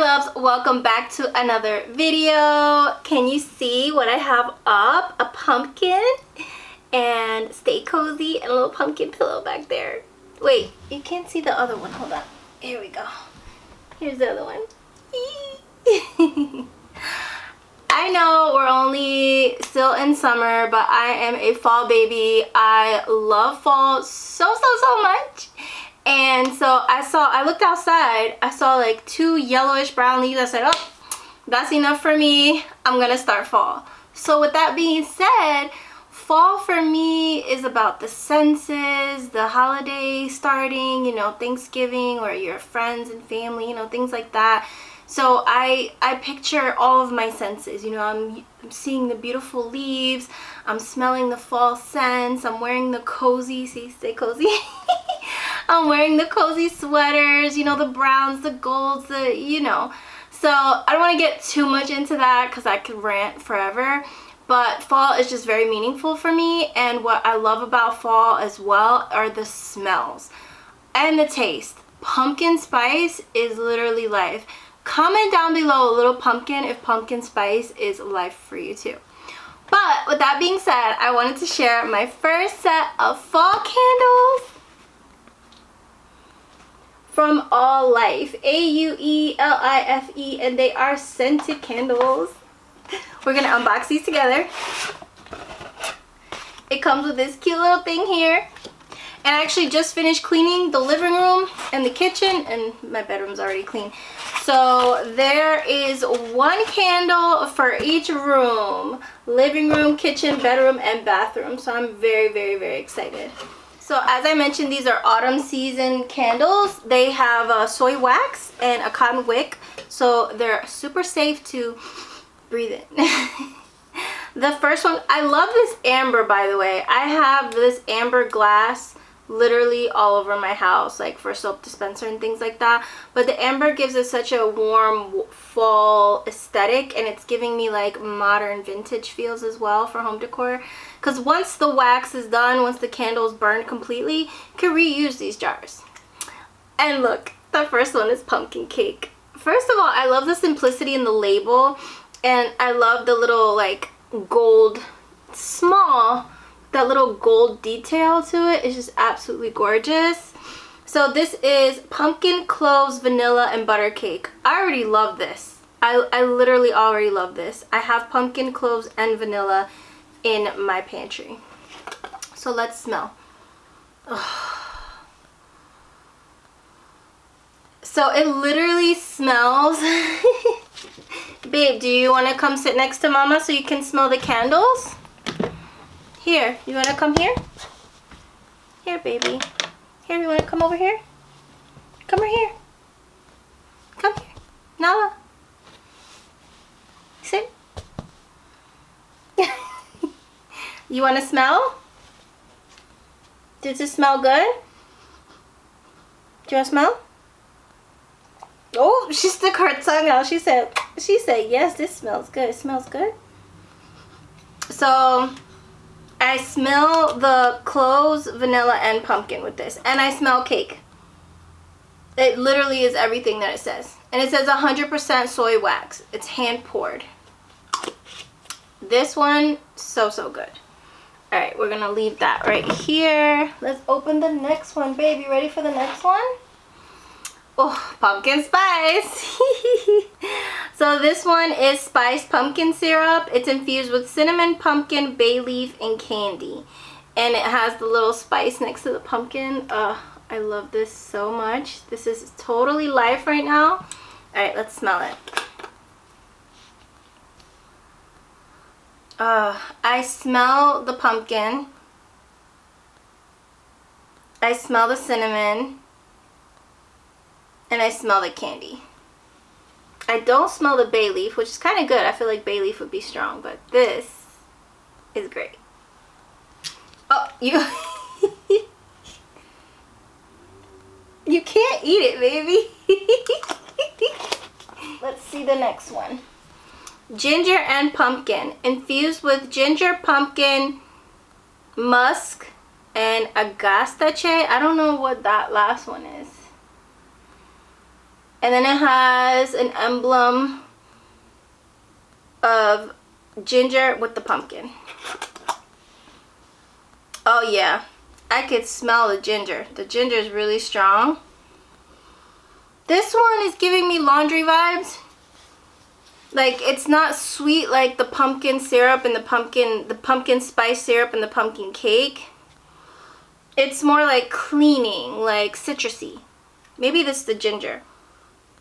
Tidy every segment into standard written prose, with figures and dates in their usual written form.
loves, welcome back to another video. Can you see what I have up? A pumpkin and stay cozy and a little pumpkin pillow back there. Wait, you can't see the other one. Hold on. Here we go. Here's the other one. I know we're only still in summer, but I am a fall baby. I love fall so much. And so I looked outside, I saw like 2 yellowish brown leaves. I said, oh, that's enough for me. I'm gonna start fall. So with that being said, fall for me is about the senses, the holiday starting, you know, Thanksgiving or your friends and family, you know, things like that. So I picture all of my senses, you know, I'm seeing the beautiful leaves, I'm smelling the fall scents, I'm wearing the cozy, see, stay cozy. I'm wearing the cozy sweaters, you know, the browns, the golds, the, you know. So I don't want to get too much into that because I could rant forever. But fall is just very meaningful for me. And what I love about fall as well are the smells and the taste. Pumpkin spice is literally life. Comment down below a little pumpkin if pumpkin spice is life for you too. But with that being said, I wanted to share my first set of fall candles from Auelife, A-U-E-L-I-F-E, and they are scented candles. We're gonna unbox these together. It comes with this cute little thing here. And I actually just finished cleaning the living room and the kitchen, and my bedroom's already clean. So there is 1 candle for each room. Living room, kitchen, bedroom, and bathroom. So I'm very excited. So as I mentioned, these are autumn season candles. They have soy wax and a cotton wick. So they're super safe to breathe in. The first one, I love this amber, by the way. I have this amber glass literally all over my house, like for soap dispenser and things like that. But the amber gives it such a warm fall aesthetic, and it's giving me like modern vintage feels as well for home decor. Because once the wax is done, once the candle's burned completely, you can reuse these jars. And look, the first one is pumpkin cake. First of all, I love the simplicity in the label, and I love the little like gold, small, that little gold detail to it is just absolutely gorgeous. So this is pumpkin, cloves, vanilla, and butter cake. I already love this. I literally already love this. I have pumpkin, cloves, and vanilla in my pantry. So let's smell. So it literally smells. Babe, do you want to come sit next to Mama so you can smell the candles? Here, you want to come here? Here, baby. Here, you want to come over here? Come over here. Come here. Nala. Sit. You want to smell? Does it smell good? Do you want to smell? Oh, she stuck her tongue out. She said, yes, this smells good. It smells good. So I smell the cloves, vanilla, and pumpkin with this. And I smell cake. It literally is everything that it says. And it says 100% soy wax. It's hand poured. This one, so good. Alright, we're going to leave that right here. Let's open the next one. Babe, you ready for the next one? Oh, pumpkin spice. So this one is spiced pumpkin syrup. It's infused with cinnamon, pumpkin, bay leaf, and candy. And it has the little spice next to the pumpkin. I love this so much. This is totally life right now. Alright, let's smell it. I smell the pumpkin. I smell the cinnamon. And I smell the candy. I don't smell the bay leaf, which is kind of good. I feel like bay leaf would be strong, but this is great. Oh, you you can't eat it, baby. Let's see the next one. Ginger and pumpkin, infused with ginger, pumpkin, musk, and agastache. I don't know what that last one is. And then it has an emblem of ginger with the pumpkin. Oh yeah, I could smell the ginger. The ginger is really strong. This one is giving me laundry vibes. Like, it's not sweet like the pumpkin syrup and the pumpkin spice syrup and the pumpkin cake. It's more like cleaning, like citrusy. Maybe this is the ginger.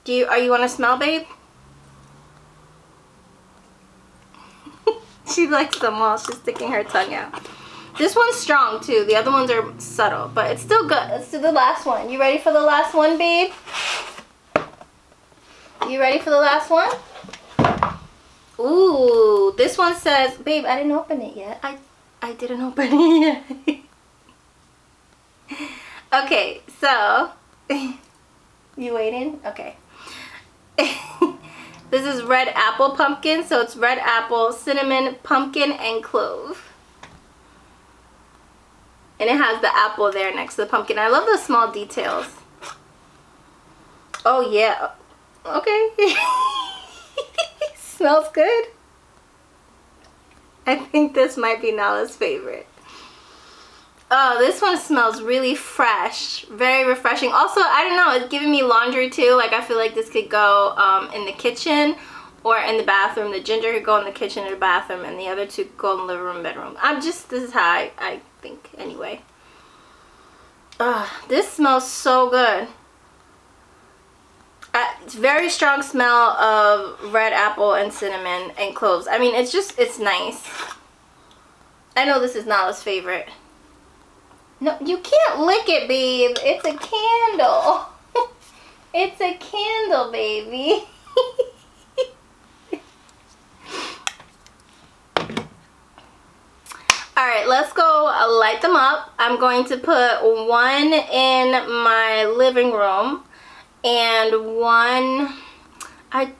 Are you want to smell, babe? She likes them all. She's sticking her tongue out. This one's strong too. The other ones are subtle, but it's still good. Let's do the last one. You ready for the last one, babe? You ready for the last one? Ooh, this one says, babe, I didn't open it yet. I didn't open it yet. Okay, so, you waiting? Okay. This is red apple pumpkin, so it's red apple, cinnamon, pumpkin, and clove. And it has the apple there next to the pumpkin. I love the small details. Oh yeah. Okay. Smells good. I think this might be Nala's favorite. Oh, this one smells really fresh. Very refreshing. Also, I don't know, it's giving me laundry too. Like, I feel like this could go in the kitchen or in the bathroom. The ginger could go in the kitchen or the bathroom, and the other two could go in the living room, bedroom. This is how I think anyway. This smells so good. It's very strong smell of red apple and cinnamon and cloves. I mean, it's nice. I know this is Nala's favorite. No, you can't lick it, babe. It's a candle. It's a candle, baby. Alright, let's go light them up. I'm going to put one in my living room and one...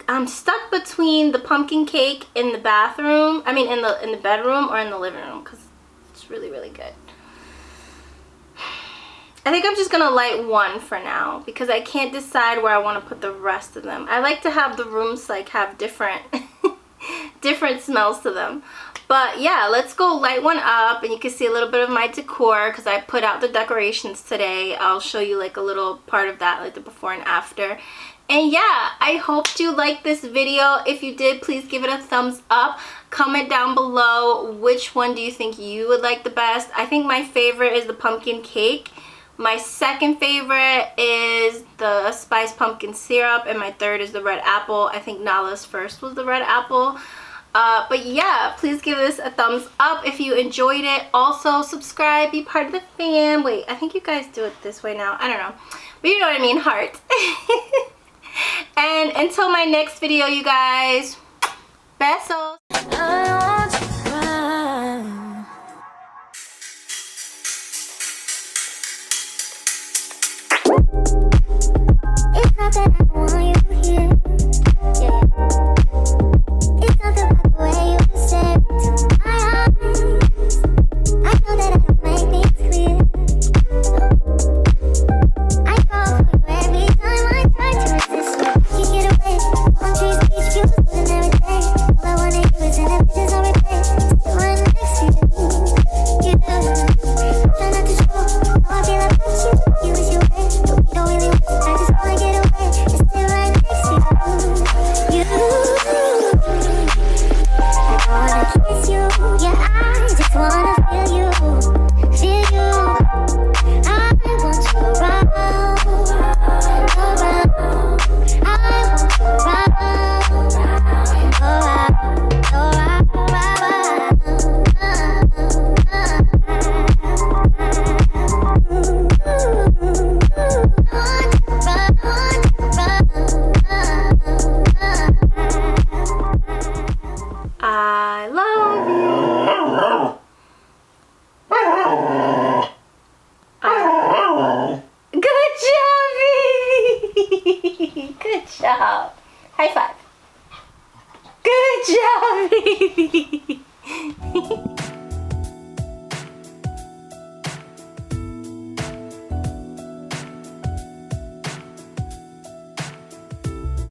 I'm stuck between the pumpkin cake in the bathroom. I mean in the bedroom or in the living room because it's really, really good. I think I'm just gonna light one for now because I can't decide where I want to put the rest of them. I like to have the rooms like have different different smells to them. But yeah, let's go light one up, and you can see a little bit of my decor because I put out the decorations today. I'll show you like a little part of that, like the before and after. And yeah, I hope you liked this video. If you did, please give it a thumbs up. Comment down below which one do you think you would like the best. I think my favorite is the pumpkin cake. My second favorite is the spiced pumpkin syrup, and my third is the red apple. I think Nala's first was the red apple. But yeah, please give this a thumbs up if you enjoyed it. Also, subscribe, be part of the fam. Wait, I think you guys do it this way now. I don't know. But you know what I mean, heart. And until my next video, you guys, besos. Good job. High five. Good job, baby.